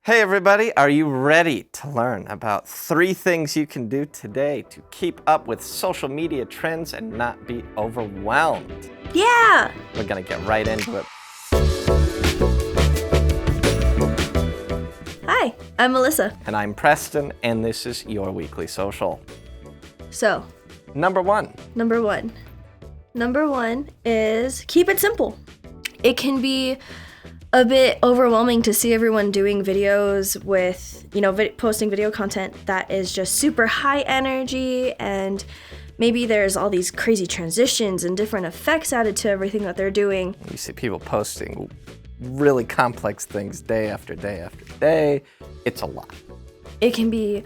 Hey everybody, are you ready to learn about 3 things you can do today to keep up with social media trends and not be overwhelmed? Yeah! We're gonna get right into it. Hi, I'm Melissa. And I'm Preston, and this is your weekly social. So, Number 1. number one is keep it simple. It can be a bit overwhelming to see everyone doing videos with, posting video content that is just super high energy, and maybe there's all these crazy transitions and different effects added to everything that they're doing. You see people posting really complex things day after day after day. It's a lot. It can be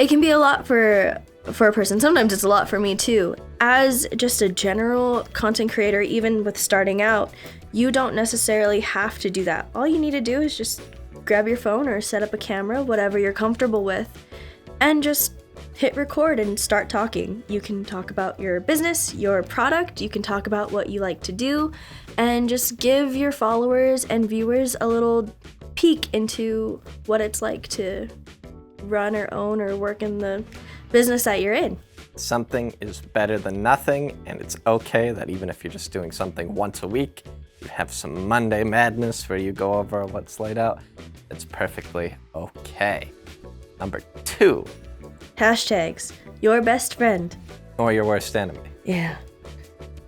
a lot for a person. Sometimes it's a lot for me too. As just a general content creator, even with starting out, you don't necessarily have to do that. All you need to do is just grab your phone or set up a camera, whatever you're comfortable with, and just hit record and start talking. You can talk about your business, your product, you can talk about what you like to do, and just give your followers and viewers a little peek into what it's like to run or own or work in the business that you're in. Something is better than nothing, and it's okay that even if you're just doing something once a week, you have some Monday madness where you go over what's laid out. It's perfectly okay. Number 2. Hashtags, your best friend. Or your worst enemy. Yeah.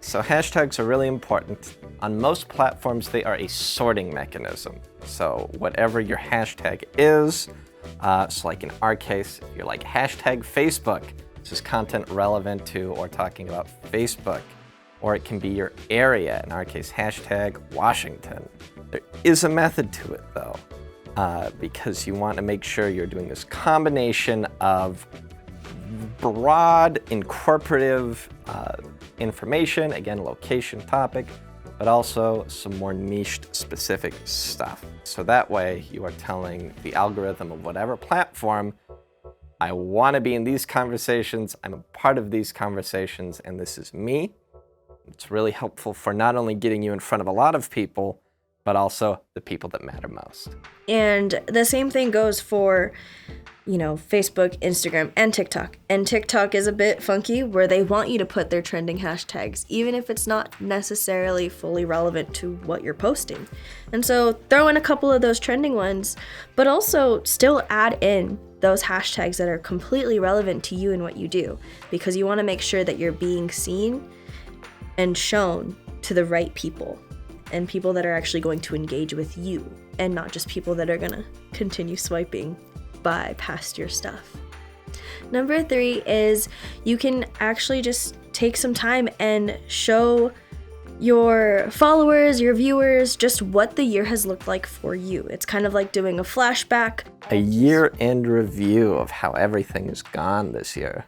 So hashtags are really important. On most platforms, they are a sorting mechanism. So whatever your hashtag is, so like in our case, if you're like hashtag Facebook, this is content relevant to or talking about Facebook. Or it can be your area, in our case, hashtag Washington. There is a method to it though, because you want to make sure you're doing this combination of broad, incorporative information, again, location, topic, but also some more niched specific stuff. So that way you are telling the algorithm of whatever platform, I want to be in these conversations, I'm a part of these conversations, and this is me. It's really helpful for not only getting you in front of a lot of people, but also the people that matter most. And the same thing goes for, Facebook, Instagram, and TikTok. And TikTok is a bit funky where they want you to put their trending hashtags, even if it's not necessarily fully relevant to what you're posting. And so throw in a couple of those trending ones, but also still add in those hashtags that are completely relevant to you and what you do, because you want to make sure that you're being seen and shown to the right people, and people that are actually going to engage with you, and not just people that are gonna continue swiping by past your stuff. Number 3 is you can actually just take some time and show your followers, your viewers, just what the year has looked like for you. It's kind of like doing a flashback. A year-end review of how everything has gone this year.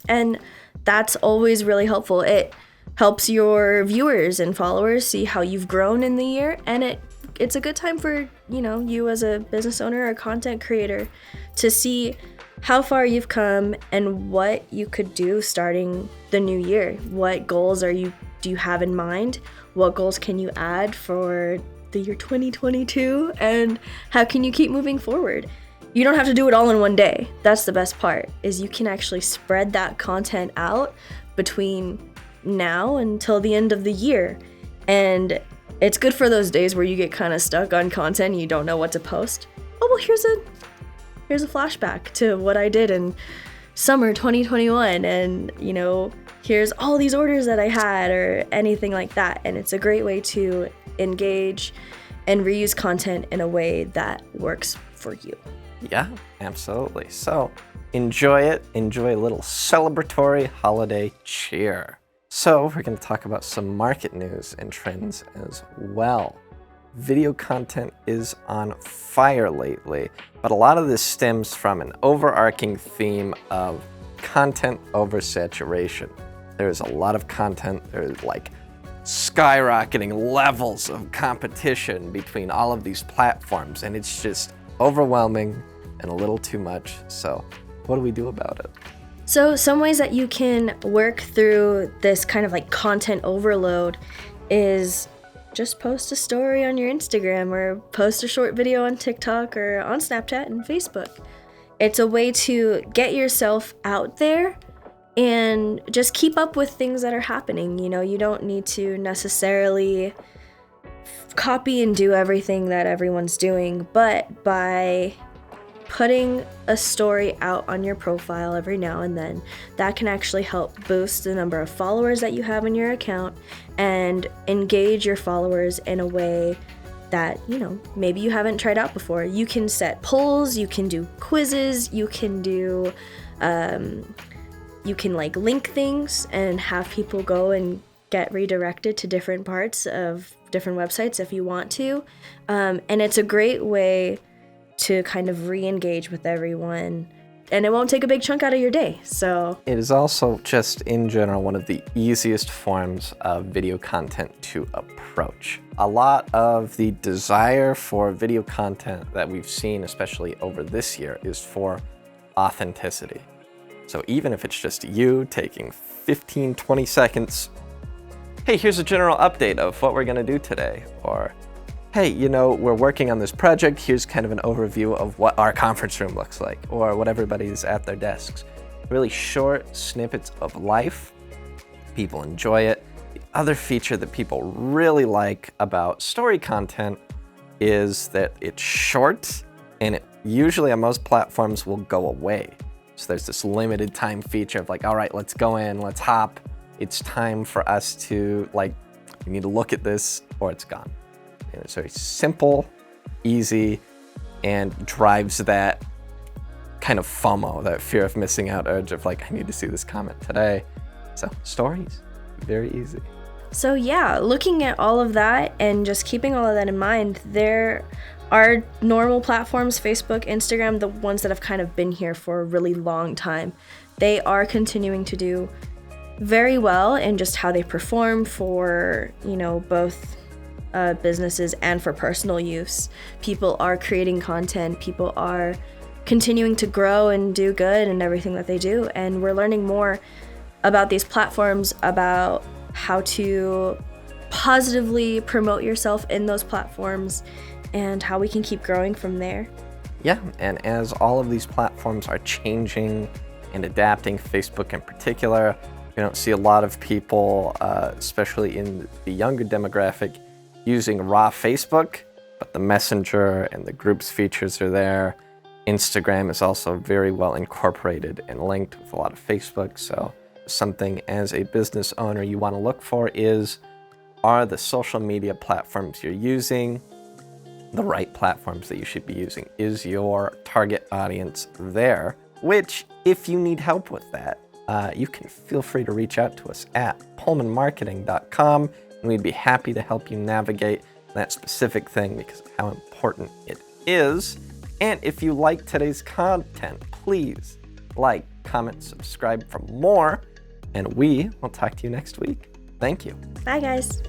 And that's always really helpful. It helps your viewers and followers see how you've grown in the year, and it's a good time for, you as a business owner or content creator to see how far you've come and what you could do starting the new year. What goals do you have in mind? What goals can you add for the year 2022? And how can you keep moving forward? You don't have to do it all in one day. That's the best part, is you can actually spread that content out between now until the end of the year. And it's good for those days where you get kind of stuck on content and you don't know what to post. Oh, well, here's a flashback to what I did in summer 2021, and here's all these orders that I had, or anything like that. And it's a great way to engage and reuse content in a way that works for you. Yeah, absolutely. So enjoy it. Enjoy a little celebratory holiday cheer. So we're going to talk about some market news and trends as well. Video content is on fire lately, but a lot of this stems from an overarching theme of content oversaturation. There's a lot of content. There's like skyrocketing levels of competition between all of these platforms, and it's just overwhelming and a little too much. So what do we do about it? So some ways that you can work through this kind of like content overload is just post a story on your Instagram or post a short video on TikTok or on Snapchat and Facebook. It's a way to get yourself out there and just keep up with things that are happening. You know, you don't need to necessarily copy and do everything that everyone's doing, but by putting a story out on your profile every now and then, that can actually help boost the number of followers that you have in your account and engage your followers in a way that, you know, maybe you haven't tried out before. You can set polls, you can do quizzes, you can do, you can like link things and have people go and get redirected to different parts of different websites if you want to. And it's a great way to kind of re-engage with everyone, and it won't take a big chunk out of your day. So it is also just in general one of the easiest forms of video content to approach. A lot of the desire for video content that we've seen, especially over this year, is for authenticity. So even if it's just you taking 15, 20 seconds, hey, here's a general update of what we're gonna do today, or hey, you know, we're working on this project, here's kind of an overview of what our conference room looks like, or what everybody's at their desks. Really short snippets of life. People enjoy it. The other feature that people really like about story content is that it's short, and it usually on most platforms will go away. So there's this limited time feature of like, all right, let's go in, let's hop. It's time for us to, like, we need to look at this or it's gone. And it's very simple, easy, and drives that kind of FOMO, that fear of missing out urge of like, I need to see this comment today. So stories, very easy. So yeah, looking at all of that and just keeping all of that in mind, there are normal platforms, Facebook, Instagram, the ones that have kind of been here for a really long time. They are continuing to do very well in just how they perform for, you know, both businesses and for personal use. People are creating content, people are continuing to grow and do good in everything that they do, and we're learning more about these platforms, about how to positively promote yourself in those platforms and how we can keep growing from there. Yeah, and as all of these platforms are changing and adapting, Facebook in particular, you don't see a lot of people, especially in the younger demographic, using raw Facebook, but the Messenger and the groups features are there. Instagram is also very well incorporated and linked with a lot of Facebook. So something as a business owner you want to look for is, are the social media platforms you're using the right platforms that you should be using? Is your target audience there? Which, if you need help with that, you can feel free to reach out to us at pullmanmarketing.com, and we'd be happy to help you navigate that specific thing because of how important it is. And if you like today's content, please like, comment, subscribe for more, and we will talk to you next week. Thank you. Bye, guys.